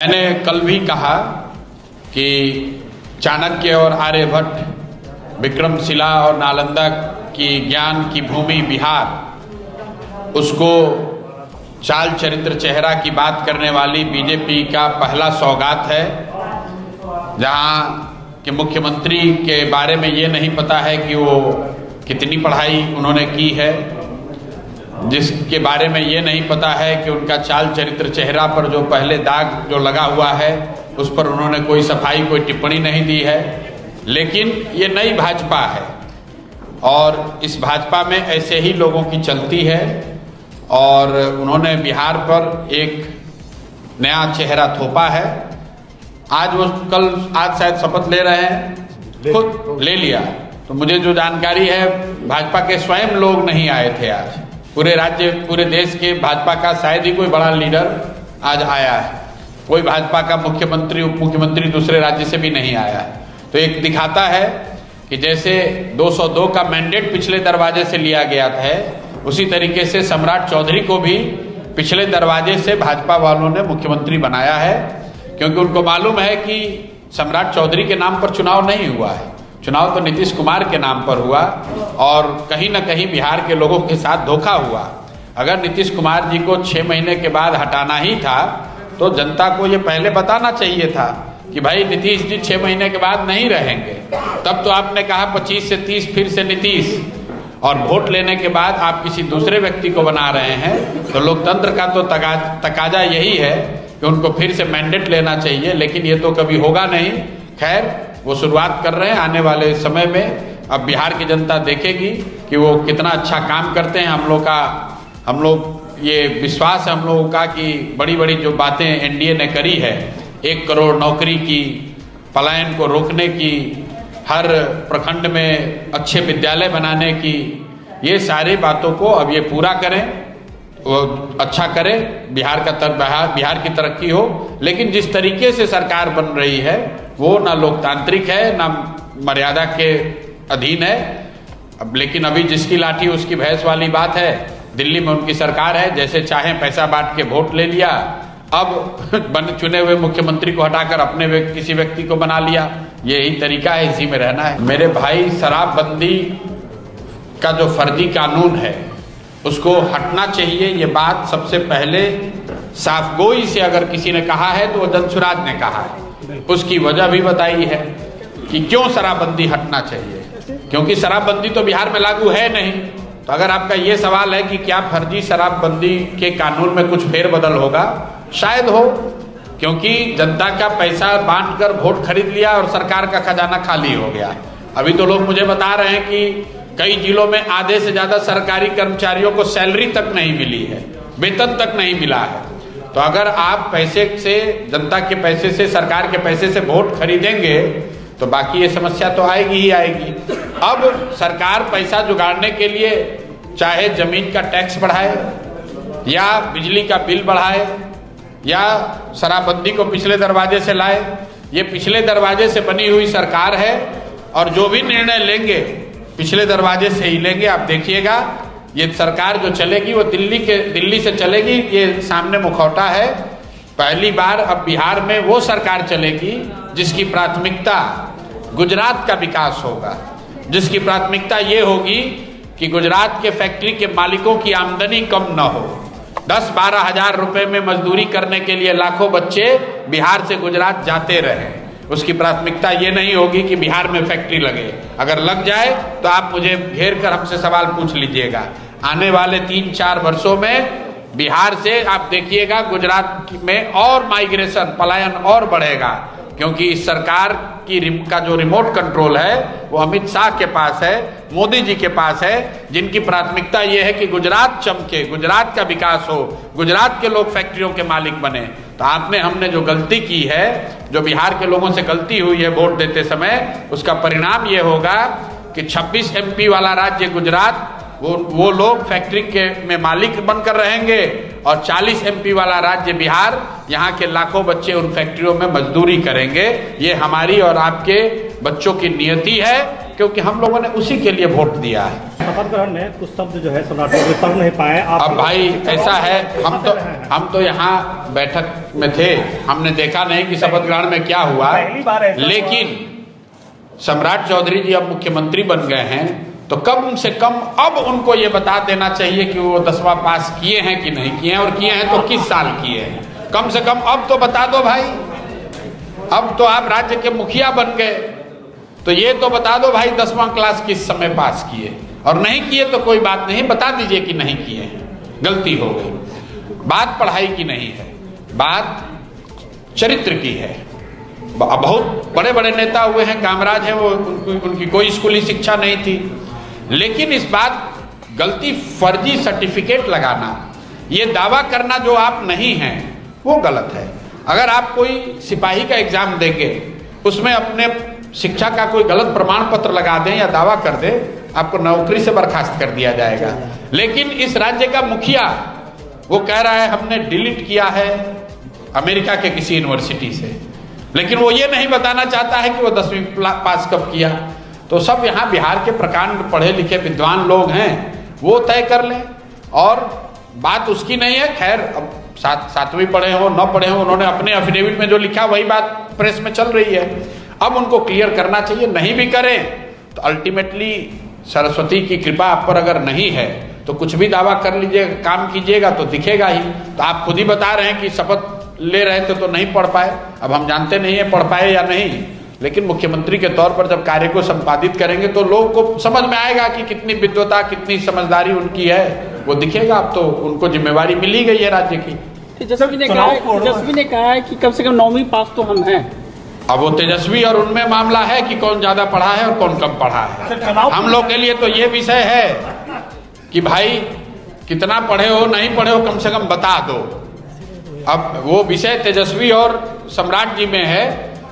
मैंने कल भी कहा कि चाणक्य और आर्यभट्ट, विक्रमशिला और नालंदा की ज्ञान की भूमि बिहार, उसको चाल चरित्र चेहरा की बात करने वाली बीजेपी का पहला सौगात है, जहां कि मुख्यमंत्री के बारे में ये नहीं पता है कि वो कितनी पढ़ाई उन्होंने की है, जिसके बारे में ये नहीं पता है कि उनका चाल चरित्र चेहरा पर जो पहले दाग जो लगा हुआ है उस पर उन्होंने कोई सफाई, कोई टिप्पणी नहीं दी है। लेकिन ये नई भाजपा है और इस भाजपा में ऐसे ही लोगों की चलती है और उन्होंने बिहार पर एक नया चेहरा थोपा है। आज वो आज शायद शपथ ले रहे हैं, खुद ले लिया। तो मुझे जो जानकारी है, भाजपा के स्वयं लोग नहीं आए थे आज। पूरे राज्य, पूरे देश के भाजपा का शायद ही कोई बड़ा लीडर आज आया है। कोई भाजपा का मुख्यमंत्री, उप मुख्यमंत्री दूसरे राज्य से भी नहीं आया है। तो एक दिखाता है कि जैसे 202 का मैंडेट पिछले दरवाजे से लिया गया था, उसी तरीके से सम्राट चौधरी को भी पिछले दरवाजे से भाजपा वालों ने मुख्यमंत्री बनाया है, क्योंकि उनको मालूम है कि सम्राट चौधरी के नाम पर चुनाव नहीं हुआ है, चुनाव तो नीतीश कुमार के नाम पर हुआ और कहीं ना कहीं बिहार के लोगों के साथ धोखा हुआ। अगर नीतीश कुमार जी को 6 महीने के बाद हटाना ही था तो जनता को ये पहले बताना चाहिए था कि भाई नीतीश जी 6 महीने के बाद नहीं रहेंगे। तब तो आपने कहा 25 से 30 फिर से नीतीश, और वोट लेने के बाद आप किसी दूसरे व्यक्ति को बना रहे हैं। तो लोकतंत्र का तो तकाजा यही है कि उनको फिर से मैंडेट लेना चाहिए, लेकिन ये तो कभी होगा नहीं। खैर, वो शुरुआत कर रहे हैं। आने वाले समय में अब बिहार की जनता देखेगी कि वो कितना अच्छा काम करते हैं। हम लोग ये विश्वास है हम लोगों का कि बड़ी बड़ी जो बातें एनडीए ने करी है, 1 करोड़ नौकरी की, पलायन को रोकने की, हर प्रखंड में अच्छे विद्यालय बनाने की, ये सारी बातों को अब ये पूरा करें, वो अच्छा करें, बिहार की तरक्की हो। लेकिन जिस तरीके से सरकार बन रही है वो ना लोकतांत्रिक है, ना मर्यादा के अधीन है। अब लेकिन अभी जिसकी लाठी उसकी भैंस वाली बात है। दिल्ली में उनकी सरकार है, जैसे चाहे पैसा बांट के वोट ले लिया। अब चुने हुए मुख्यमंत्री को हटाकर अपने किसी व्यक्ति को बना लिया। यही तरीका है, इसी में रहना है। मेरे भाई, शराबबंदी का जो फर्जी कानून है उसको हटना चाहिए। ये बात सबसे पहले साफगोई से अगर किसी ने कहा है तो वो दंशुराज ने कहा है। उसकी वजह भी बताई है कि क्यों शराबबंदी हटना चाहिए, क्योंकि शराबबंदी तो बिहार में लागू है नहीं। तो अगर आपका ये सवाल है कि क्या फर्जी शराबबंदी के कानून में कुछ फेरबदल होगा, शायद हो, क्योंकि जनता का पैसा बांटकर वोट खरीद लिया और सरकार का खजाना खाली हो गया। अभी तो लोग मुझे बता रहे हैं कि कई जिलों में आधे से ज्यादा सरकारी कर्मचारियों को सैलरी तक नहीं मिली है, वेतन तक नहीं मिला है। तो अगर आप पैसे से, जनता के पैसे से, सरकार के पैसे से वोट खरीदेंगे तो बाकी ये समस्या तो आएगी ही आएगी। अब सरकार पैसा जुगाड़ने के लिए चाहे जमीन का टैक्स बढ़ाए या बिजली का बिल बढ़ाए या शराबबंदी को पिछले दरवाजे से लाए, ये पिछले दरवाजे से बनी हुई सरकार है और जो भी निर्णय लेंगे पिछले दरवाजे से ही लेंगे। आप देखिएगा, ये सरकार जो चलेगी वो दिल्ली से चलेगी। ये सामने मुखौटा है। पहली बार अब बिहार में वो सरकार चलेगी जिसकी प्राथमिकता गुजरात का विकास होगा, जिसकी प्राथमिकता ये होगी कि गुजरात के फैक्ट्री के मालिकों की आमदनी कम न हो। 10-12 हजार रुपए में मजदूरी करने के लिए लाखों बच्चे बिहार से गुजरात जाते रहे। उसकी प्राथमिकता ये नहीं होगी कि बिहार में फैक्ट्री लगे। अगर लग जाए तो आप मुझे घेर कर हमसे सवाल पूछ लीजिएगा। आने वाले 3-4 वर्षों में बिहार से आप देखिएगा गुजरात में और माइग्रेशन, पलायन और बढ़ेगा, क्योंकि इस सरकार का जो रिमोट कंट्रोल है वो अमित शाह के पास है, मोदी जी के पास है, जिनकी प्राथमिकता ये है कि गुजरात चमके, गुजरात का विकास हो, गुजरात के लोग फैक्ट्रियों के मालिक बने। तो हमने जो गलती की है, जो बिहार के लोगों से गलती हुई है वोट देते समय, उसका परिणाम ये होगा कि 26 MP वाला राज्य गुजरात, वो लोग फैक्ट्री में मालिक बनकर रहेंगे और 40 MP वाला राज्य बिहार, यहाँ के लाखों बच्चे उन फैक्ट्रियों में मजदूरी करेंगे। ये हमारी और आपके बच्चों की नियति है, क्योंकि हम लोगों ने उसी के लिए वोट दिया है। शपथ ग्रहण में कुछ शब्द जो है सम्राट चौधरी पढ़ नहीं पाए। अब भाई ऐसा है, हम तो यहाँ बैठक में थे, हमने देखा नहीं कि शपथ ग्रहण में क्या हुआ, लेकिन सम्राट चौधरी जी अब मुख्यमंत्री बन गए हैं तो कम से कम अब उनको ये बता देना चाहिए कि वो 10वां पास किए हैं कि नहीं किए हैं, और किए हैं तो किस साल किए हैं। कम से कम अब तो बता दो भाई, अब तो आप राज्य के मुखिया बन गए तो ये तो बता दो भाई 10वां क्लास किस समय पास किए, और नहीं किए तो कोई बात नहीं, बता दीजिए कि नहीं किए हैं, गलती हो गई। बात पढ़ाई की नहीं है, बात चरित्र की है। बहुत बड़े बड़े नेता हुए हैं, कामराज हैं, वो उनकी कोई स्कूली शिक्षा नहीं थी, लेकिन इस बात गलती फर्जी सर्टिफिकेट लगाना, ये दावा करना जो आप नहीं हैं वो गलत है। अगर आप कोई सिपाही का एग्जाम देंगे, उसमें अपने शिक्षा का कोई गलत प्रमाण पत्र लगा दें या दावा कर दें, आपको नौकरी से बर्खास्त कर दिया जाएगा। लेकिन इस राज्य का मुखिया वो कह रहा है हमने डिलीट किया है अमेरिका के किसी यूनिवर्सिटी से, लेकिन वो ये नहीं बताना चाहता है कि वो 10वीं पास कब किया। तो सब यहाँ बिहार के प्रकांड पढ़े लिखे विद्वान लोग हैं, वो तय कर लें, और बात उसकी नहीं है। खैर अब 7वीं पढ़े हो 9 पढ़े हो, उन्होंने अपने एफिडेविट में जो लिखा वही बात प्रेस में चल रही है। अब उनको क्लियर करना चाहिए, नहीं भी करें तो अल्टीमेटली सरस्वती की कृपा आप पर अगर नहीं है तो कुछ भी दावा कर लीजिएगा, काम कीजिएगा तो दिखेगा ही। तो आप खुद ही बता रहे हैं कि शपथ ले रहे थे तो नहीं पढ़ पाए, अब हम जानते नहीं है पढ़ पाए या नहीं, लेकिन मुख्यमंत्री के तौर पर जब कार्य को संपादित करेंगे तो लोगों को समझ में आएगा कि कितनी विद्वता कितनी समझदारी उनकी है, वो दिखेगा। अब तो उनको जिम्मेवारी मिली गई है राज्य की। तेजस्वी ने कहा है कि कम से कम 9वीं पास तो हम हैं। अब वो तेजस्वी और उनमें मामला है कि कौन ज्यादा पढ़ा है और कौन कम पढ़ा है। हम लोग के लिए तो ये विषय है कि भाई कितना पढ़े हो नहीं पढ़े हो कम से कम बता दो। अब वो विषय तेजस्वी और सम्राट जी में है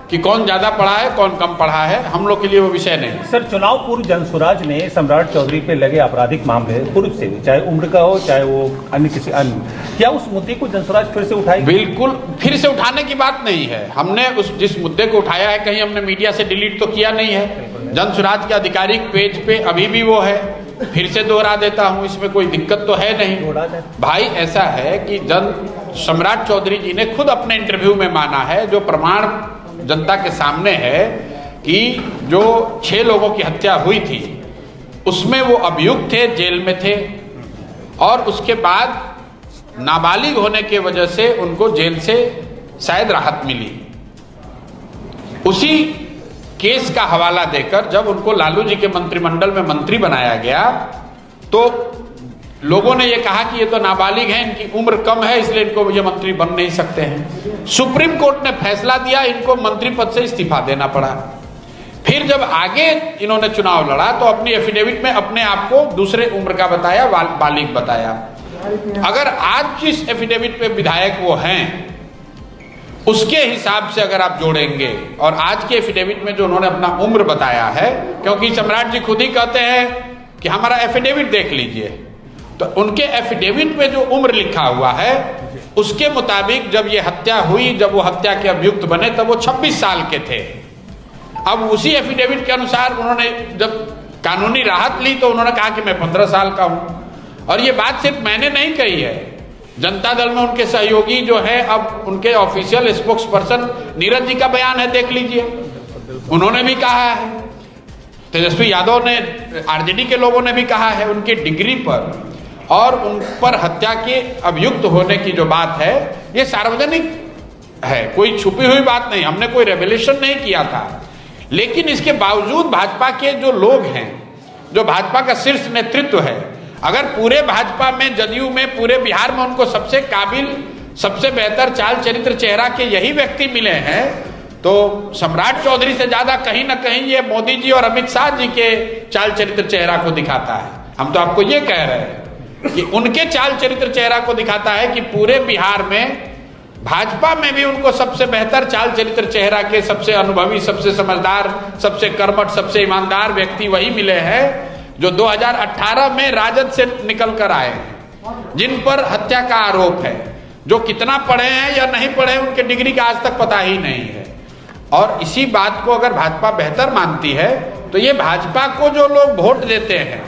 कि कौन ज्यादा पढ़ा है कौन कम पढ़ा है, हम लोग के लिए वो विषय नहीं। सर, चुनाव पूर्व जनसुराज ने सम्राट चौधरी पे लगे आपराधिक मामले पूर्व से भी, चाहे उम्र का हो चाहे वो अन्य किसी अन्य, क्या उस मुद्दे को जनसुराज फिर से उठाएगी? बिल्कुल, फिर से उठाने की बात नहीं है। हमने जिस मुद्दे को उठाया है कहीं हमने मीडिया से डिलीट तो किया नहीं है। जनसुराज के आधिकारिक पेज पे अभी भी वो है, फिर से दोहरा देता हूँ, इसमें कोई दिक्कत तो है नहीं। भाई ऐसा है कि सम्राट चौधरी जी ने खुद अपने इंटरव्यू में माना है, जो प्रमाण जनता के सामने है, कि जो 6 लोगों की हत्या हुई थी उसमें वो अभियुक्त थे, जेल में थे, और उसके बाद नाबालिग होने की वजह से उनको जेल से शायद राहत मिली। उसी केस का हवाला देकर जब उनको लालू जी के मंत्रिमंडल में मंत्री बनाया गया तो लोगों ने ये कहा कि ये तो नाबालिग हैं, इनकी उम्र कम है, इसलिए इनको ये मंत्री बन नहीं सकते हैं। सुप्रीम कोर्ट ने फैसला दिया, इनको मंत्री पद से इस्तीफा देना पड़ा। फिर जब आगे इन्होंने चुनाव लड़ा तो अपनी एफिडेविट में अपने आप को दूसरे उम्र का बताया, बालिग बताया। अगर आज जिस एफिडेविट पे विधायक वो हैं उसके हिसाब से अगर आप जोड़ेंगे और आज के एफिडेविट में जो उन्होंने अपना उम्र बताया है, क्योंकि सम्राट जी खुद ही कहते हैं कि हमारा एफिडेविट देख लीजिए, तो उनके एफिडेविट में जो उम्र लिखा हुआ है उसके मुताबिक जब ये हत्या हुई, जब वो हत्या के अभियुक्त बने तब वो 26 साल के थे। अब उसी एफिडेविट के अनुसार उन्होंने जब कानूनी राहत ली तो उन्होंने कहा कि मैं 15 साल का हूं। और ये बात सिर्फ मैंने नहीं कही है, जनता दल में उनके सहयोगी जो है, अब उनके official spokes person Neeraj ji का बयान है, देख लीजिए, उन्होंने भी कहा है। तेजस्वी यादव ने, आरजेडी के लोगों ने भी कहा है। उनकी डिग्री पर और उन पर हत्या के अभियुक्त होने की जो बात है ये सार्वजनिक है, कोई छुपी हुई बात नहीं, हमने कोई रेवलेशन नहीं किया था। लेकिन इसके बावजूद भाजपा के जो लोग हैं, जो भाजपा का शीर्ष नेतृत्व है, अगर पूरे भाजपा में, जदयू में, पूरे बिहार में उनको सबसे काबिल, सबसे बेहतर चाल चरित्र चेहरा के यही व्यक्ति मिले हैं, तो सम्राट चौधरी से ज्यादा कहीं ना कहीं ये मोदी जी और अमित शाह जी के चाल चरित्र चेहरा को दिखाता है। हम तो आपको ये कह रहे हैं कि उनके चाल चरित्र चेहरा को दिखाता है कि पूरे बिहार में भाजपा में भी उनको सबसे बेहतर चाल चरित्र चेहरा के, सबसे अनुभवी, सबसे समझदार, सबसे कर्मठ, सबसे ईमानदार व्यक्ति वही मिले हैं जो 2018 में राजद से निकल कर आए हैं, जिन पर हत्या का आरोप है, जो कितना पढ़े हैं या नहीं पढ़े उनके डिग्री का आज तक पता ही नहीं है। और इसी बात को अगर भाजपा बेहतर मानती है तो ये भाजपा को जो लोग वोट देते हैं,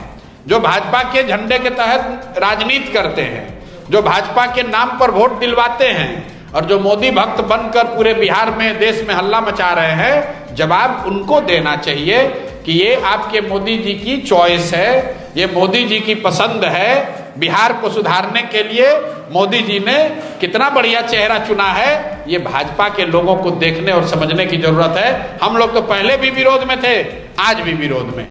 जो भाजपा के झंडे के तहत राजनीति करते हैं, जो भाजपा के नाम पर वोट दिलवाते हैं और जो मोदी भक्त बनकर पूरे बिहार में, देश में हल्ला मचा रहे हैं, जवाब उनको देना चाहिए कि ये आपके मोदी जी की चॉइस है, ये मोदी जी की पसंद है। बिहार को सुधारने के लिए मोदी जी ने कितना बढ़िया चेहरा चुना है, ये भाजपा के लोगों को देखने और समझने की जरूरत है। हम लोग तो पहले भी विरोध में थे, आज भी विरोध में।